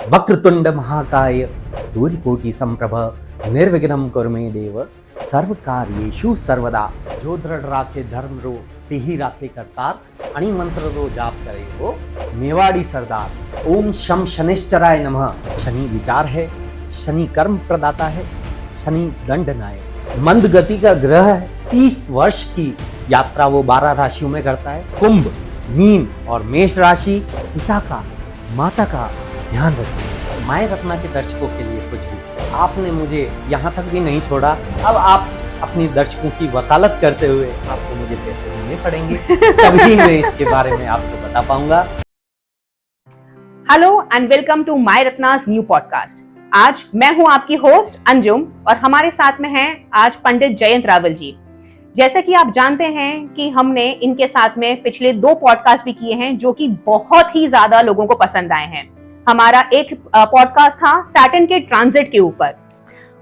वक्रतुंड महाकाय सूर्यकोटि संप्रभ निर्विघ्नं कुरु मे देव सर्व कार्येषु सर्वदा। जो दृढ़ राखे धर्म रो तिहि राखे करतार, अणि मंत्र रो जाप करे वो मेवाड़ी सरदार। ओम शम शनिश्चराय नमः। शनि विचार है, शनि कर्म प्रदाता है, शनि दंड नायक। मंद गति का ग्रह है, 30 वर्ष की यात्रा वो 12 राशियों में करता है। कुंभ, मीन और मेष राशि पिता का माता का ध्यान रखिए। माय रत्ना के दर्शकों के लिए कुछ भी, आपने मुझे यहाँ तक भी नहीं छोड़ा, अब आप अपनी दर्शकों की वकालत करते हुए आपको मुझे पैसे देने पड़ेंगे, तभी मैं इसके बारे में आपको बता पाऊंगा। Hello and welcome to my Ratnas new podcast. आज मैं हूं आपकी होस्ट अंजुम और हमारे साथ में हैं आज पंडित जयंत रावल जी। जैसे कि आप जानते हैं कि हमने इनके साथ में पिछले 2 पॉडकास्ट भी किए हैं जो कि बहुत ही ज्यादा लोगों को पसंद आए हैं। हमारा एक पॉडकास्ट था सैटर्न के ट्रांजिट के ऊपर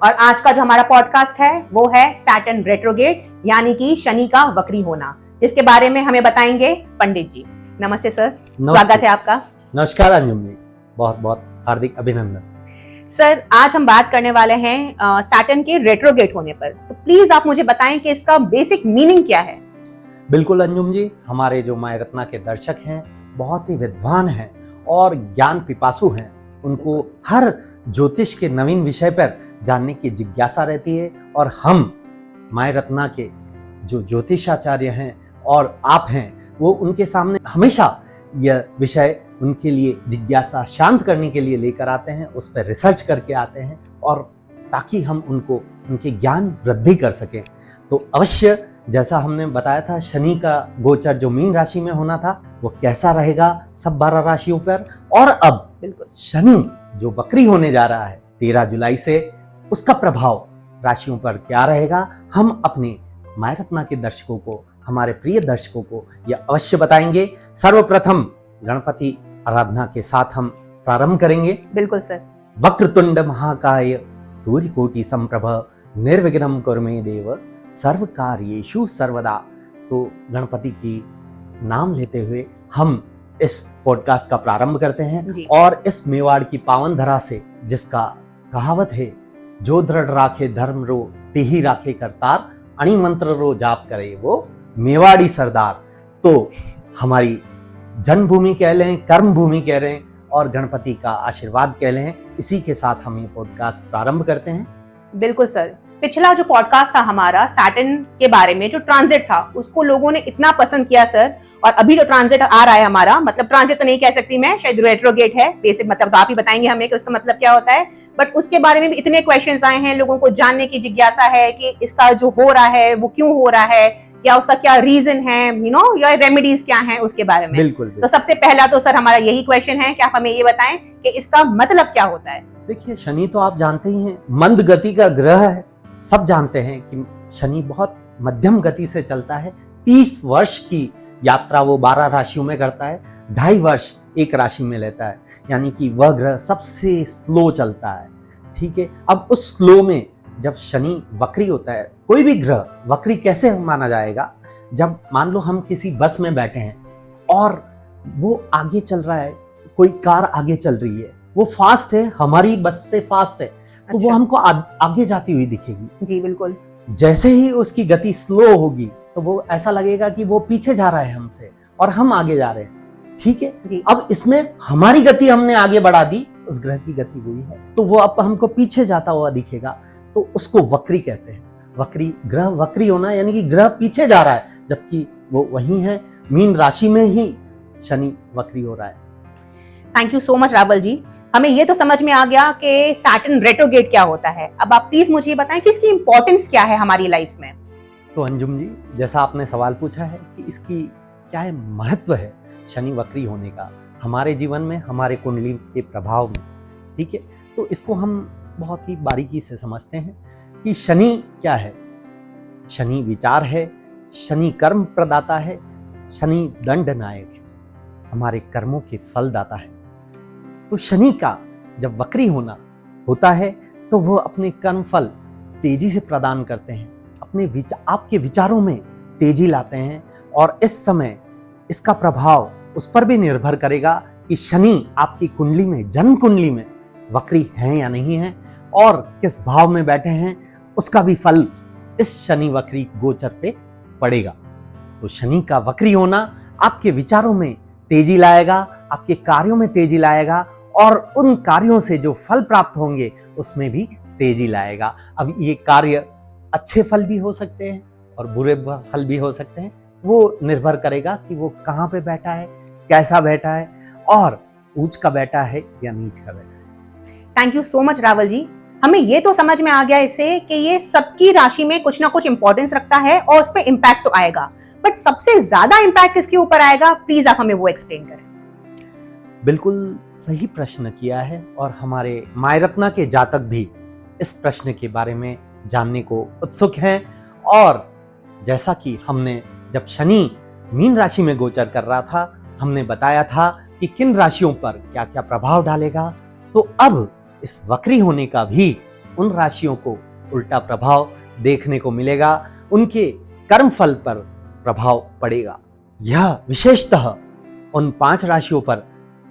और आज का जो हमारा पॉडकास्ट है वो है सैटर्न रेट्रोगेट यानी कि शनि का वक्री होना, जिसके बारे में हमें बताएंगे पंडित जी। नमस्ते सर, स्वागत है आपका। नमस्कार अंजुम जी, बहुत बहुत हार्दिक अभिनंदन। सर, आज हम बात करने वाले हैं सैटर्न के रेट्रोगेट होने पर, तो प्लीज आप मुझे बताएं कि इसका बेसिक मीनिंग क्या है। बिल्कुल अंजुम जी, हमारे जो माय रत्ना के दर्शक हैं बहुत ही विद्वान हैं और ज्ञान पिपासु हैं। उनको हर ज्योतिष के नवीन विषय पर जानने की जिज्ञासा रहती है और हम माय रत्ना के जो ज्योतिषाचार्य हैं और आप हैं, वो उनके सामने हमेशा यह विषय उनके लिए जिज्ञासा शांत करने के लिए लेकर आते हैं, उस पर रिसर्च करके आते हैं और ताकि हम उनको उनके ज्ञान वृद्धि कर सकें। तो अवश्य जैसा हमने बताया था, शनि का गोचर जो मीन राशि में होना था वो कैसा रहेगा सब 12 राशियों पर, और अब बिल्कुल शनि जो वक्री होने जा रहा है 13 जुलाई से, उसका प्रभाव राशियों पर क्या रहेगा, हम अपने माय रत्ना के दर्शकों को, हमारे प्रिय दर्शकों को यह अवश्य बताएंगे। सर्वप्रथम गणपति आराधना के साथ हम प्रारंभ करेंगे। बिल्कुल सर। वक्रतुंड महाकाय सूर्यकोटि संप्रभ निर्विघ्नं कुरु मे देव सर्व कार्येषु सर्वदा। तो गणपति की नाम लेते हुए हम इस पॉडकास्ट का प्रारंभ करते हैं और इस मेवाड़ की पावन धरा से, जिसका कहावत है, जो दृढ़ राखे धर्म रो तिहि राखे करतार, अणि मंत्र रो जाप करे वो मेवाड़ी सरदार। तो हमारी जन्मभूमि कह लें, कर्म भूमि कह लें और गणपति का आशीर्वाद कह लें, इसी के साथ हम ये पॉडकास्ट प्रारंभ करते हैं। बिल्कुल सर। पिछला जो पॉडकास्ट था हमारा सैटर्न के बारे में, जो ट्रांजिट था, उसको लोगों ने इतना पसंद किया सर, और अभी जो ट्रांजिट आ रहा है हमारा, मतलब ट्रांजिट तो नहीं कह सकती मैं, शायद रेट्रोगेट है बेसिक, मतलब तो आप ही बताएंगे हमें कि उसका मतलब क्या होता है, बट उसके बारे में भी इतने क्वेश्चंस आए हैं, लोगों को जानने की जिज्ञासा है कि इसका जो हो रहा है वो क्यों हो रहा है, या उसका क्या रीजन है, या रेमेडीज क्या है उसके बारे में। बिल्कुल। तो सबसे पहला तो सर हमारा यही क्वेश्चन है कि आप हमें ये बताएं कि इसका मतलब क्या होता है। देखिए, शनि तो आप जानते ही हैं मंद गति का ग्रह है। सब जानते हैं कि शनि बहुत मध्यम गति से चलता है। 30 वर्ष की यात्रा वो 12 राशियों में करता है, 2.5 वर्ष एक राशि में लेता है, यानी कि वह ग्रह सबसे स्लो चलता है। ठीक है, अब उस स्लो में जब शनि वक्री होता है, कोई भी ग्रह वक्री कैसे माना जाएगा, जब मान लो हम किसी बस में बैठे हैं और वो आगे चल रहा है, कोई कार आगे चल रही है, वो फास्ट है, हमारी बस से फास्ट है, तो वो हमको आगे जाती हुई दिखेगी। जी बिल्कुल। जैसे ही उसकी गति स्लो होगी तो वो ऐसा लगेगा कि वो पीछे जा रहा है हमसे और हम आगे जा रहे हैं। ठीक है जी। अब इसमें हमारी गति हमने आगे बढ़ा दी, उस ग्रह की गति हुई है, तो वो अब हमको पीछे जाता हुआ दिखेगा, तो उसको वक्री कहते हैं। वक्री ग्रह वक्री होना यानी कि ग्रह पीछे जा रहा है, जबकि वो वही है, मीन राशि में ही शनि वक्री हो रहा है। Thank you so much Rawal ji. हमें ये तो समझ में आ गया कि सैटर्न रेट्रोगेट क्या होता है। अब आप प्लीज मुझे ये बताएं कि इसकी इंपॉर्टेंस क्या है हमारी लाइफ में। तो अंजुम जी, जैसा आपने सवाल पूछा है कि इसकी क्या है महत्व है शनि वक्री होने का हमारे जीवन में, हमारे कुंडली के प्रभाव में। ठीक है, तो इसको हम बहुत ही बारीकी से समझते हैं कि शनि क्या है। शनि विचार है, शनि कर्म प्रदाता है, शनि दंड नायक है, हमारे कर्मों के फल दाता है। तो शनि का जब वक्री होना होता है तो वो अपने कर्म फल तेजी से प्रदान करते हैं, अपने आपके विचारों में तेजी लाते हैं, और इस समय इसका प्रभाव उस पर भी निर्भर करेगा कि शनि आपकी कुंडली में, जन्म कुंडली में वक्री हैं या नहीं हैं और किस भाव में बैठे हैं, उसका भी फल इस शनि वक्री गोचर पे पड़ेगा। तो शनि का वक्री होना आपके विचारों में तेजी लाएगा, आपके कार्यों में तेजी लाएगा और उन कार्यों से जो फल प्राप्त होंगे उसमें भी तेजी लाएगा। अब ये कार्य अच्छे फल भी हो सकते हैं और बुरे फल भी हो सकते हैं, वो निर्भर करेगा कि वो कहाँ पे बैठा है, कैसा बैठा है और ऊंच का बैठा है या नीच का बैठा है। Thank you so much Rawal ji. हमें ये तो समझ में आ गया इससे कि ये सबकी राशि में कुछ ना कुछ इंपॉर्टेंस रखता है और उस पर इम्पैक्ट तो आएगा, बट सबसे ज्यादा इम्पैक्ट किसके ऊपर आएगा, प्लीज आप हमें वो एक्सप्लेन करें। बिल्कुल सही प्रश्न किया है और हमारे मायरत्ना के जातक भी इस प्रश्न के बारे में जानने को उत्सुक हैं। और जैसा कि हमने जब शनि मीन राशि में गोचर कर रहा था, हमने बताया था कि किन राशियों पर क्या क्या प्रभाव डालेगा, तो अब इस वक्री होने का भी उन राशियों को उल्टा प्रभाव देखने को मिलेगा, उनके कर्मफल पर प्रभाव पड़ेगा। यह विशेषतः उन 5 राशियों पर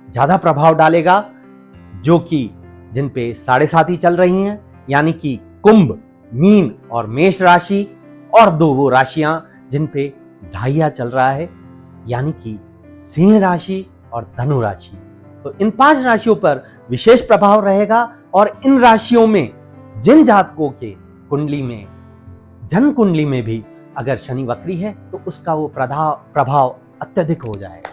ज्यादा प्रभाव डालेगा जो कि जिन पे 7.5 चल रही हैं, यानी कि कुंभ, मीन और मेष राशि, और 2 वो राशियां जिन पे 2.5 चल रहा है, यानी कि सिंह राशि और धनु राशि। तो इन 5 राशियों पर विशेष प्रभाव रहेगा और इन राशियों में जिन जातकों के कुंडली में, जन्म कुंडली में भी अगर शनि वक्री है तो उसका वो प्रभाव अत्यधिक हो जाएगा।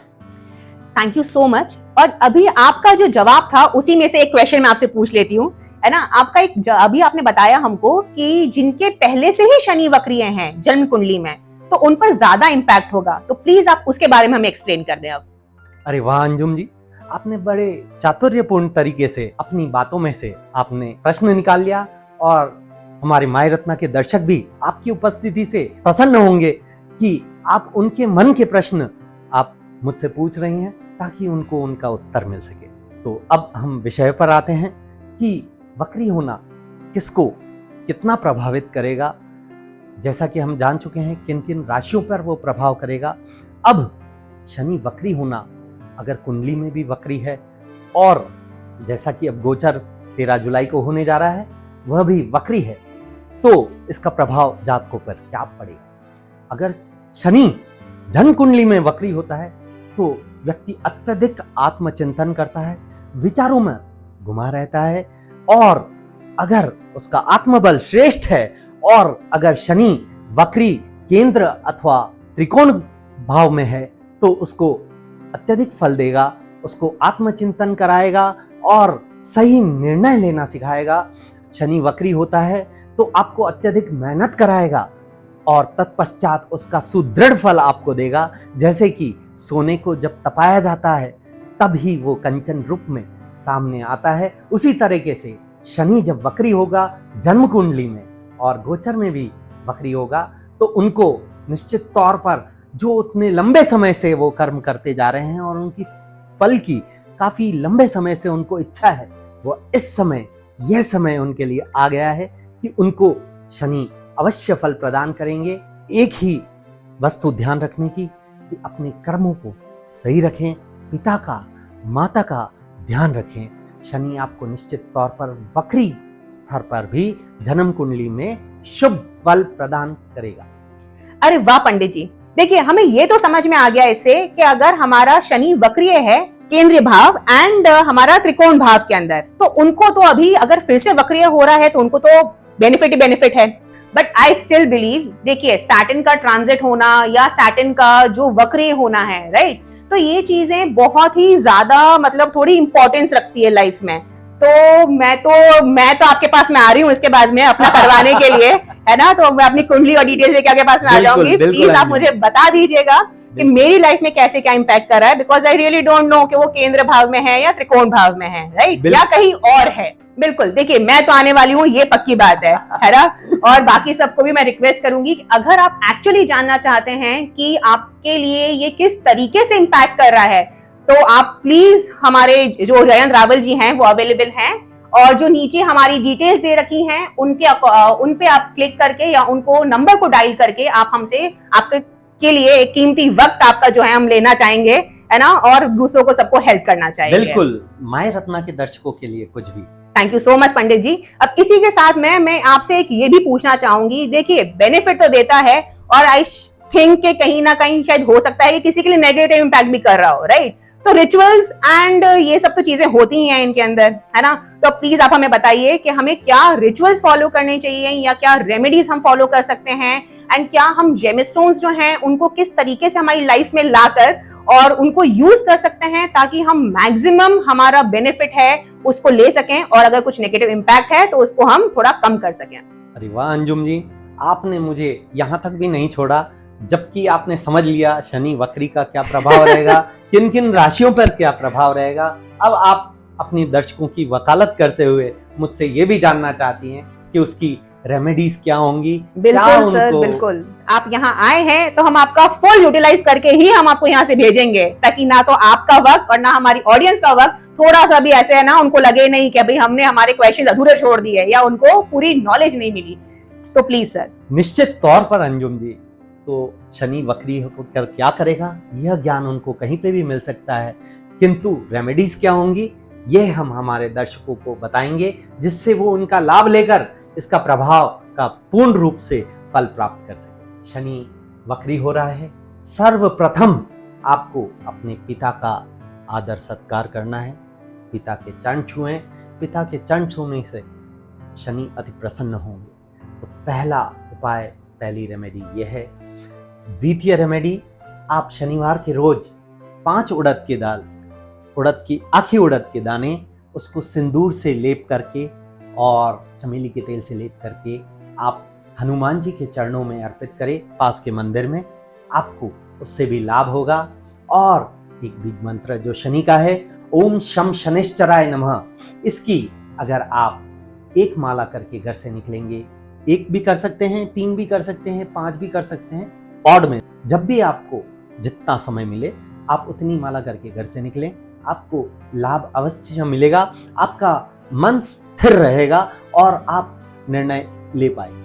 Thank you so much. और अभी आपका जो जवाब था उसी में से एक क्वेश्चन मैं आपसे पूछ लेती हूँ, है ना। आपका अभी आपने बताया हमको कि जिनके पहले से ही शनि वक्रिय हैं जन्म कुंडली में, तो उन पर ज्यादा इंपैक्ट होगा, तो प्लीज आप उसके बारे में हमें एक्सप्लेन कर दें अब। अरे वाह अंजुम जी, आपने बड़े चातुर्यपूर्ण तरीके से अपनी बातों में से आपने प्रश्न निकाल लिया और हमारे माय रत्ना के दर्शक भी आपकी उपस्थिति से प्रसन्न होंगे कि आप उनके मन के प्रश्न आप मुझसे पूछ रही हैं ताकि उनको उनका उत्तर मिल सके। तो अब हम विषय पर आते हैं कि वक्री होना किसको कितना प्रभावित करेगा। जैसा कि हम जान चुके हैं किन किन राशियों पर वो प्रभाव करेगा। अब शनि वक्री होना अगर कुंडली में भी वक्री है और जैसा कि अब गोचर 13 जुलाई को होने जा रहा है वह भी वक्री है, तो इसका प्रभाव जातकों पर क्या पड़ेगा। अगर शनि जन्म कुंडली में वक्री होता है तो व्यक्ति अत्यधिक आत्मचिंतन करता है, विचारों में घुमा रहता है, और अगर उसका आत्मबल श्रेष्ठ है और अगर शनि वक्री केंद्र अथवा त्रिकोण भाव में है तो उसको अत्यधिक फल देगा, उसको आत्मचिंतन कराएगा और सही निर्णय लेना सिखाएगा। शनि वक्री होता है तो आपको अत्यधिक मेहनत कराएगा और तत्पश्चात उसका सुदृढ़ फल आपको देगा। जैसे कि सोने को जब तपाया जाता है तब ही वो कंचन रूप में सामने आता है, उसी तरीके से शनि जब वक्री होगा जन्म कुंडली में और गोचर में भी वक्री होगा तो उनको निश्चित तौर पर जो उतने लंबे समय से वो कर्म करते जा रहे हैं और उनकी फल की काफी लंबे समय से उनको इच्छा है, वो इस समय यह समय उनके लिए आ गया है कि उनको शनि अवश्य फल प्रदान करेंगे। एक ही वस्तु ध्यान रखने की कि अपने कर्मों को सही रखें, पिता का माता का ध्यान रखें। शनि आपको निश्चित तौर पर वक्री स्तर पर भी जन्म कुंडली में शुभ फल प्रदान करेगा। अरे वाह पंडित जी, देखिए हमें ये तो समझ में आ गया इससे कि अगर हमारा शनि वक्रीय है केंद्रीय भाव एंड हमारा त्रिकोण भाव के अंदर, तो उनको तो अभी अगर फिर से वक्रीय हो रहा है तो उनको तो बेनिफिट ही बेनिफिट है। बट आई स्टिल बिलीव, देखिए सैटर्न का ट्रांजिट होना या सैटर्न का जो वक्रीय होना है, राइट, तो ये चीजें बहुत ही ज्यादा मतलब थोड़ी इंपॉर्टेंस रखती है लाइफ में। तो मैं तो आपके पास में आ रही हूँ इसके बाद में अपना करवाने के लिए, है ना। तो मैं अपनी कुंडली और डिटेल्स लेके आपके पास में आ जाऊंगी। प्लीज आप मुझे बता दीजिएगा कि मेरी लाइफ में कैसे क्या इंपैक्ट कर रहा है, because I really don't know कि वो केंद्र भाव में है या त्रिकोण भाव में है, राइट, या कहीं और है। बिल्कुल, देखिए मैं तो आने वाली हूँ, ये पक्की बात है ना। और बाकी सबको भी मैं रिक्वेस्ट करूंगी कि अगर आप एक्चुअली जानना चाहते हैं कि आपके लिए ये किस तरीके से इंपैक्ट कर रहा है, तो आप प्लीज हमारे जो जयंत रावल जी हैं वो अवेलेबल हैं, और जो नीचे हमारी डिटेल्स दे रखी हैं उन पे आप क्लिक करके या उनको नंबर को डायल करके आप हमसे आपके लिए एक कीमती वक्त आपका जो है हम लेना चाहेंगे, है ना, और दूसरों को सबको हेल्प करना चाहिए। बिल्कुल, माय रत्ना के दर्शकों के लिए कुछ भी थैंक यू सो मच पंडित जी। अब इसी के साथ मैं आपसे एक ये भी पूछना चाहूंगी, देखिए बेनिफिट तो देता है और आई थिंक के कहीं ना कहीं शायद हो सकता है कि किसी के लिए नेगेटिव इम्पैक्ट भी कर रहा हो, राइट? तो रिचुअल्स एंड ये सब तो चीजें होती ही हैं इनके अंदर, है ना? तो प्लीज आप हमें बताइए कि हमें क्या रिचुअल्स फॉलो करने चाहिए या क्या रेमेडीज हम फॉलो कर सकते हैं, एंड क्या हम जेमस्टोन्स जो हैं उनको किस तरीके से हमारी लाइफ में लाकर और उनको यूज कर सकते हैं ताकि हम मैक्सिमम हमारा बेनिफिट है उसको ले सकें और अगर कुछ नेगेटिव इम्पैक्ट है तो उसको हम थोड़ा कम कर सकें। अरे वाह अंजुम जी, आपने मुझे यहाँ तक भी नहीं छोड़ा, जबकि आपने समझ लिया शनि वक्री का क्या प्रभाव रहेगा, किन किन राशियों पर क्या प्रभाव रहेगा। अब आप अपनी दर्शकों की वकालत करते हुए मुझसे ये भी जानना चाहती हैं कि उसकी रेमेडीज क्या होंगी। बिल्कुल सर, बिल्कुल। आप यहाँ आए हैं तो हम आपका फुल यूटिलाइज करके ही हम आपको यहाँ से भेजेंगे, ताकि ना तो आपका वक्त और ना हमारी ऑडियंस का वक्त थोड़ा सा भी ऐसे है ना उनको लगे नहीं कि भाई हमने हमारे क्वेश्चंस अधूरे छोड़ दिए या उनको पूरी नॉलेज नहीं मिली। तो प्लीज सर। निश्चित तौर पर अंजुम जी, तो शनि वक्री होकर क्या करेगा यह ज्ञान उनको कहीं पे भी मिल सकता है, किंतु रेमेडीज क्या होंगी ये हम हमारे दर्शकों को बताएंगे, जिससे वो उनका लाभ लेकर इसका प्रभाव का पूर्ण रूप से फल प्राप्त कर सके। शनि वक्री हो रहा है, सर्वप्रथम आपको अपने पिता का आदर सत्कार करना है, पिता के चरण छुएं। पिता के चरण छूने से शनि अति प्रसन्न होंगे। तो पहला उपाय, पहली रेमेडी यह है। द्वितीय रेमेडी, आप शनिवार के रोज 5 उड़द की दाल, उड़द की आखी उड़द के दाने, उसको सिंदूर से लेप करके और चमेली के तेल से लेप करके आप हनुमान जी के चरणों में अर्पित करें पास के मंदिर में। आपको उससे भी लाभ होगा। और एक बीज मंत्र जो शनि का है, ओम शम शनिश्चराय नमः, इसकी अगर आप एक माला करके घर से निकलेंगे, 1 भी कर सकते हैं, 3 भी कर सकते हैं, 5 भी कर सकते हैं, ऑड में जब भी आपको जितना समय मिले आप उतनी माला करके घर से निकलें, आपको लाभ अवश्य मिलेगा। आपका मन स्थिर रहेगा और आप निर्णय ले पाएंगे।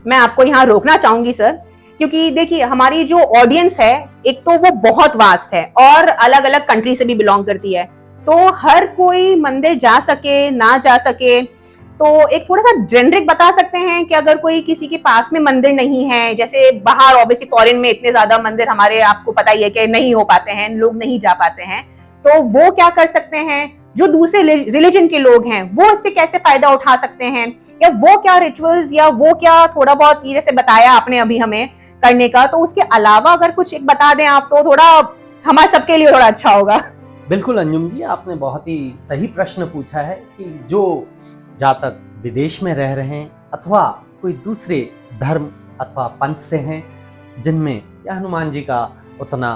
मैं आपको यहाँ रोकना चाहूंगी सर, क्योंकि देखिए हमारी जो ऑडियंस है एक तो वो बहुत वास्ट है और अलग अलग कंट्री से भी बिलोंग करती है, तो हर कोई मंदिर जा सके ना जा सके, तो एक थोड़ा सा जेनरिक बता सकते हैं कि अगर कोई किसी के पास में मंदिर नहीं है, जैसे बाहर ऑब्वियसली फॉरेन में इतने ज्यादा मंदिर हमारे आपको पता ही है कि नहीं हो पाते हैं, लोग नहीं जा पाते हैं, तो वो क्या कर सकते हैं? जो दूसरे रिलीजन के लोग हैं वो इससे कैसे फायदा उठा सकते हैं, या वो क्या रिचुअल्स या वो क्या थोड़ा बहुत जैसे बताया आपने अभी हमें करने का, तो उसके अलावा अगर कुछ एक बता दें आप तो थोड़ा हमारे सबके लिए थोड़ा अच्छा होगा। बिल्कुल अंजुम जी, आपने बहुत ही सही प्रश्न पूछा है कि जो जातक विदेश में रह रहे हैं अथवा कोई दूसरे धर्म अथवा पंथ से हैं जिनमें या हनुमान जी का उतना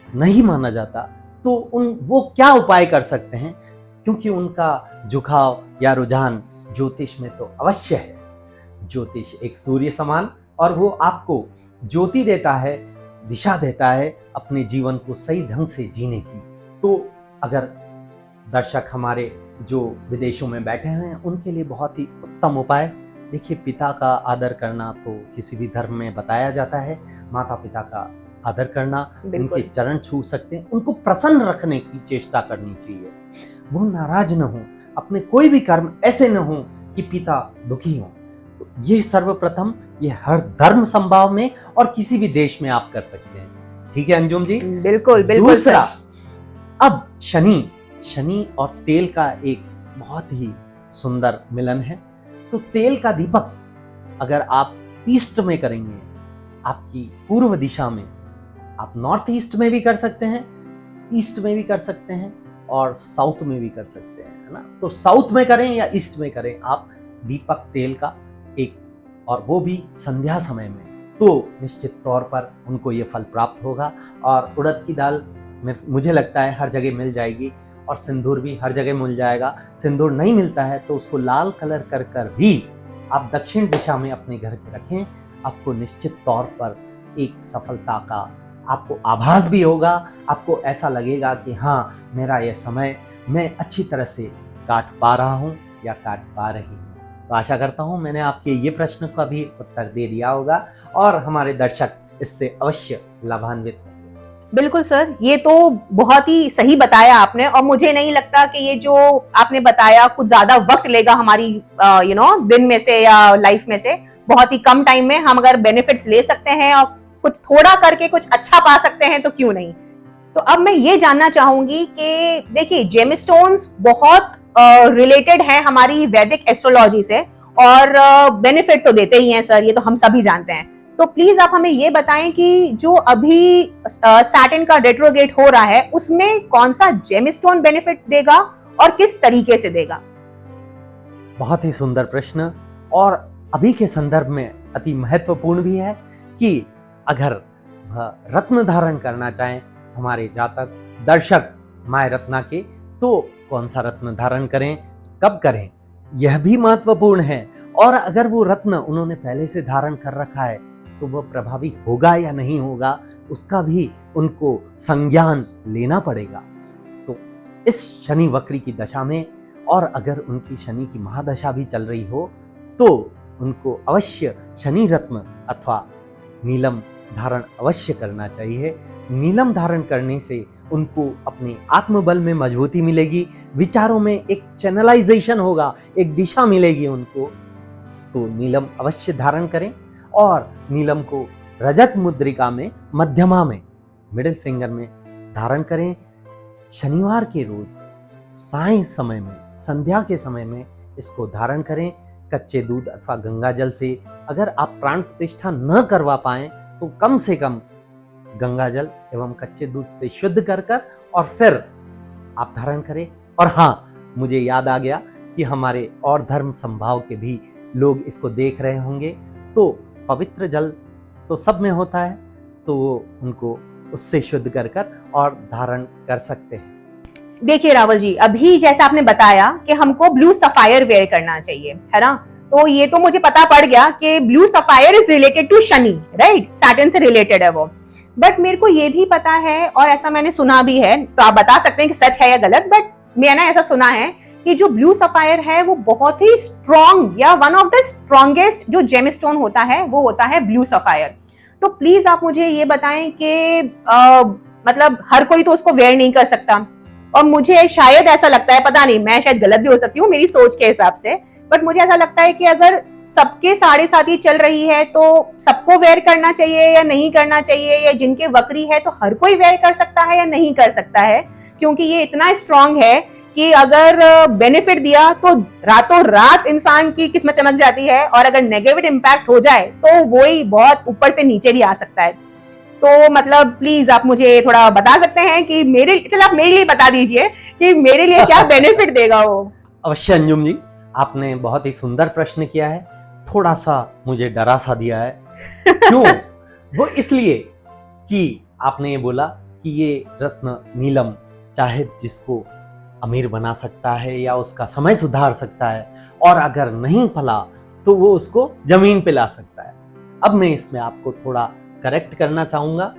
नहीं माना जाता, तो वो क्या उपाय कर सकते हैं, क्योंकि उनका झुकाव या रुझान ज्योतिष में तो अवश्य है। ज्योतिष एक सूर्य समान, और वो आपको ज्योति देता है, दिशा देता है अपने जीवन को सही ढंग से जीने की। तो अगर दर्शक हमारे जो विदेशों में बैठे हैं उनके लिए बहुत ही उत्तम उपाय, देखिए पिता का आदर करना तो किसी भी धर्म में बताया जाता है, माता पिता का आदर करना, उनके चरण छू सकते हैं, उनको प्रसन्न रखने की चेष्टा करनी चाहिए, वो नाराज न हो, अपने कोई भी कर्म ऐसे न हो कि पिता दुखी हो। तो ये सर्वप्रथम ये हर धर्म संभाव में और किसी भी देश में आप कर सकते हैं। ठीक है अंजुम जी? बिल्कुल बिल्कुल। दूसरा, अब शनि और तेल का एक बहुत ही सुंदर मिलन है। तो तेल का दीपक अगर आप ईस्ट में करेंगे, आपकी पूर्व दिशा में, आप नॉर्थ ईस्ट में भी कर सकते हैं, ईस्ट में भी कर सकते हैं और साउथ में भी कर सकते हैं, है ना? तो साउथ में करें या ईस्ट में करें आप दीपक तेल का एक, और वो भी संध्या समय में, तो निश्चित तौर पर उनको ये फल प्राप्त होगा। और उड़द की दाल मुझे लगता है हर जगह मिल जाएगी, और सिंदूर भी हर जगह मिल जाएगा। सिंदूर नहीं मिलता है तो उसको लाल कलर कर कर भी आप दक्षिण दिशा में अपने घर के रखें, आपको निश्चित तौर पर एक सफलता का आपको आभास भी होगा। आपको ऐसा लगेगा कि हाँ, मेरा यह समय मैं अच्छी तरह से काट पा रहा हूँ या काट पा रही हूँ। तो आशा करता हूँ मैंने आपके ये प्रश्न का भी उत्तर दे दिया होगा और हमारे दर्शक इससे अवश्य लाभान्वित होंगे। बिल्कुल सर, ये तो बहुत ही सही बताया आपने, और मुझे नहीं लगता कि ये जो आपने बताया कुछ ज्यादा वक्त लेगा हमारी दिन में से या लाइफ में से। बहुत ही कम टाइम में हम अगर बेनिफिट्स ले सकते हैं और कुछ थोड़ा करके कुछ अच्छा पा सकते हैं तो क्यों नहीं। तो अब मैं ये जानना चाहूंगी कि देखिए, जेमस्टोन्स बहुत रिलेटेड है हमारी वैदिक एस्ट्रोलॉजी से, और बेनिफिट तो देते ही हैं सर, ये तो हम सभी जानते हैं। तो प्लीज आप हमें ये बताएं कि जो अभी सैटर्न का रेट्रोगेट हो रहा है उसमें कौन सा जेमस्टोन बेनिफिट देगा और किस तरीके से देगा। बहुत ही सुंदर प्रश्न, और अभी के संदर्भ में अति महत्वपूर्ण भी है कि अगर वह रत्न धारण करना चाहें हमारे जातक दर्शक माय रत्ना के, तो कौन सा रत्न धारण करें, कब करें, यह भी महत्वपूर्ण है। और अगर वो रत्न उन्होंने पहले से धारण कर रखा है तो वह प्रभावी होगा या नहीं होगा, उसका भी उनको संज्ञान लेना पड़ेगा। तो इस शनि वक्री की दशा में, और अगर उनकी शनि की महादशा भी चल रही हो, तो उनको अवश्य शनि रत्न अथवा नीलम धारण अवश्य करना चाहिए। नीलम धारण करने से उनको अपने आत्मबल में मजबूती मिलेगी, विचारों में एक चैनलाइजेशन होगा, एक दिशा मिलेगी उनको। तो नीलम अवश्य धारण करें, और नीलम को रजत मुद्रिका में मध्यमा में मिडिल फिंगर में धारण करें। शनिवार के रोज साय समय में, संध्या के समय में इसको धारण करें कच्चे दूध अथवा गंगा जल से। अगर आप प्राण प्रतिष्ठा न करवा पाएं तो कम से कम गंगा जल एवं कच्चे दूध से शुद्ध कर और फिर आप धारण करें। और हाँ, मुझे याद आ गया कि हमारे और धर्म संभाव के भी लोग इसको देख रहे होंगे, तो पवित्र जल तो सब में होता है, तो वो उनको उससे शुद्ध कर और धारण कर सकते हैं। देखिए रावल जी, अभी जैसा आपने बताया कि हमको ब्लू सफायर वेयर करना चाहिए, है ना, तो ये तो मुझे पता पड़ गया कि blue sapphire is related to Shani, right, Saturn से रिलेटेड है वो। बट मेरे को ये भी पता है, और ऐसा मैंने सुना भी है, तो आप बता सकते हैं कि सच है या गलत, बट मैंने ऐसा सुना है कि जो ब्लू सफायर है वो बहुत ही स्ट्रॉन्ग या वन ऑफ द स्ट्रॉन्गेस्ट जो जेमस्टोन होता है वो होता है ब्लू सफायर। तो प्लीज आप मुझे ये बताएं कि मतलब हर कोई तो उसको वेयर नहीं कर सकता, और मुझे शायद ऐसा लगता है, पता नहीं, मैं शायद गलत भी हो सकती हूँ मेरी सोच के हिसाब से, बट मुझे ऐसा लगता है कि अगर सबके साढ़े साथ ही चल रही है तो सबको वेयर करना चाहिए या नहीं करना चाहिए, या जिनके वक्री है तो हर कोई वेयर कर सकता है या नहीं कर सकता है, क्योंकि ये इतना स्ट्रांग है कि अगर बेनिफिट दिया तो रातों रात इंसान की किस्मत चमक जाती है, और अगर नेगेटिव इम्पैक्ट हो जाए तो वो ही बहुत ऊपर से नीचे भी आ सकता है। तो मतलब प्लीज आप मुझे थोड़ा बता सकते हैं कि आप मेरे लिए बता दीजिए कि मेरे लिए क्या बेनिफिट देगा वो। अवश्य अंजुम जी, आपने बहुत ही सुंदर प्रश्न किया है, थोड़ा सा मुझे डरा सा दिया है। क्यों? वो इसलिए कि आपने ये बोला कि ये रत्न नीलम चाहे जिसको अमीर बना सकता है या उसका समय सुधार सकता है, और अगर नहीं फला तो वो उसको जमीन पे ला सकता है। अब मैं इसमें आपको थोड़ा करेक्ट करना चाहूंगा,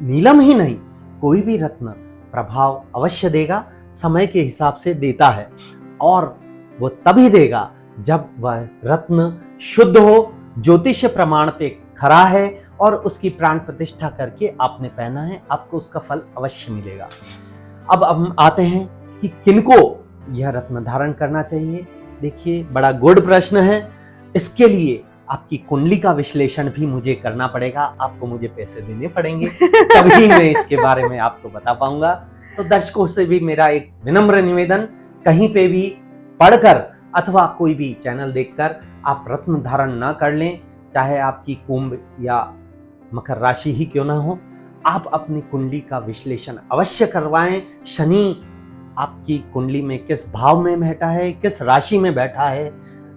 नीलम ही नहीं, कोई भी रत्न प्रभाव अवश्य देगा, समय के हिसाब से देता है, और वो तभी देगा जब वह रत्न शुद्ध हो, ज्योतिष प्रमाण पे खरा है, और उसकी प्राण प्रतिष्ठा करके आपने पहना है, आपको उसका फल अवश्य मिलेगा। अब हम आते हैं कि किनको यह रत्न धारण करना चाहिए। देखिए, बड़ा गुड प्रश्न है, इसके लिए आपकी कुंडली का विश्लेषण भी मुझे करना पड़ेगा, आपको मुझे पैसे देने पड़ेंगे, तभी मैं इसके बारे में आपको बता पाऊंगा। तो दर्शकों से भी मेरा एक विनम्र निवेदन, कहीं पे भी पढ़कर अथवा कोई भी चैनल देखकर आप रत्न धारण ना कर लें, चाहे आपकी कुंभ या मकर राशि ही क्यों ना हो। आप अपनी कुंडली का विश्लेषण अवश्य करवाएं। शनि आपकी कुंडली में किस भाव में बैठा है, किस राशि में बैठा है,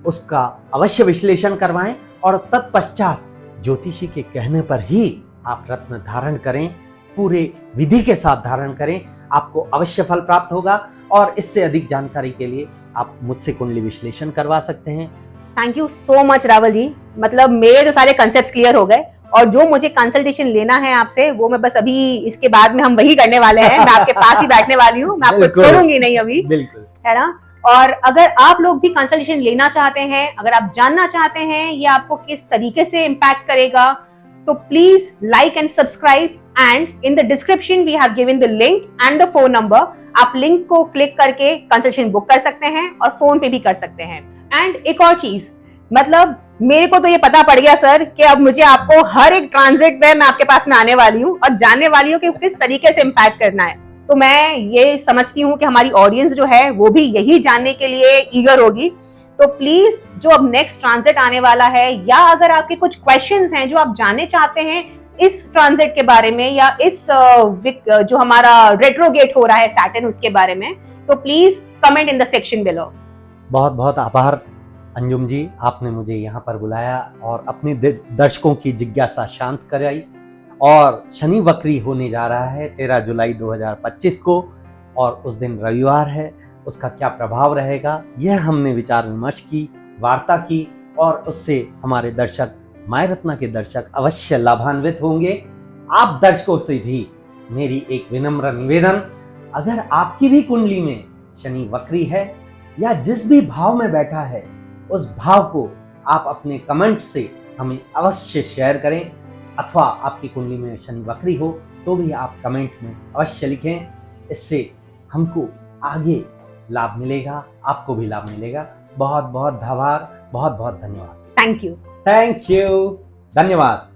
उसका अवश्य विश्लेषण करवाएं, और तत्पश्चात ज्योतिषी के कहने पर ही आप रत्न धारण करें, पूरे विधि के साथ धारण करें, आपको अवश्य फल प्राप्त होगा। और इससे अधिक जानकारी के लिए आप मुझसे कुंडली विश्लेषण करवा सकते हैं। Thank you so much Rawal ji, मतलब मेरे तो सारे कंसेप्ट क्लियर हो गए, और जो मुझे कंसल्टेशन लेना है आपसे वो मैं बस अभी इसके बाद में हम वही करने वाले हैं, मैं आपके पास ही बैठने वाली हूँ, मैं आपको छोड़ूंगी नहीं अभी, बिल्कुल, है ना। और अगर आप लोग भी कंसल्टेशन लेना चाहते हैं, अगर आप जानना चाहते हैं ये आपको किस तरीके से इम्पैक्ट करेगा, तो please like and subscribe and in the description we have given the link and the phone number. आप लिंक को क्लिक करके कंसल्टेशन बुक कर सकते हैं और फोन पे भी कर सकते हैं। एंड एक और चीज, मतलब मेरे को तो ये पता पड़ गया सर कि अब मुझे आपको हर एक ट्रांजिट में मैं आपके पास में आने वाली हूँ और जानने वाली हूँ कि किस तरीके से इम्पैक्ट करना है। तो मैं ये समझती हूँ कि हमारी ऑडियंस जो है वो भी यही जानने के लिए ईगर होगी। तो प्लीज जो अब नेक्स्ट ट्रांजिट आने वाला है, या अगर आपके कुछ क्वेश्चंस हैं जो आप जानने चाहते हैं इस ट्रांजिट के बारे में, या इस जो हमारा रेट्रोगेट हो रहा है सैटर्न उसके बारे में, तो please comment in the section below. बहुत बहुत आभार अंजुम जी, आपने मुझे यहाँ पर बुलाया और अपने दर्शकों की जिज्ञासा शांत कराई। और शनि वक्री होने जा रहा है 13 जुलाई 2025 को, और उस दिन रविवार है, उसका क्या प्रभाव रहेगा यह हमने विचार विमर्श की, वार्ता की, और उससे हमारे दर्शक, माय रत्ना के दर्शक अवश्य लाभान्वित होंगे। आप दर्शकों से भी मेरी एक विनम्र निवेदन, अगर आपकी भी कुंडली में शनि वक्री है या जिस भी भाव में बैठा है, उस भाव को आप अपने कमेंट से हमें अवश्य शेयर करें, अथवा आपकी कुंडली में शनि वक्री हो तो भी आप कमेंट में अवश्य लिखें। इससे हमको आगे लाभ मिलेगा, आपको भी लाभ मिलेगा। बहुत बहुत आभार, बहुत बहुत धन्यवाद। Thank you. थैंक यू, धन्यवाद।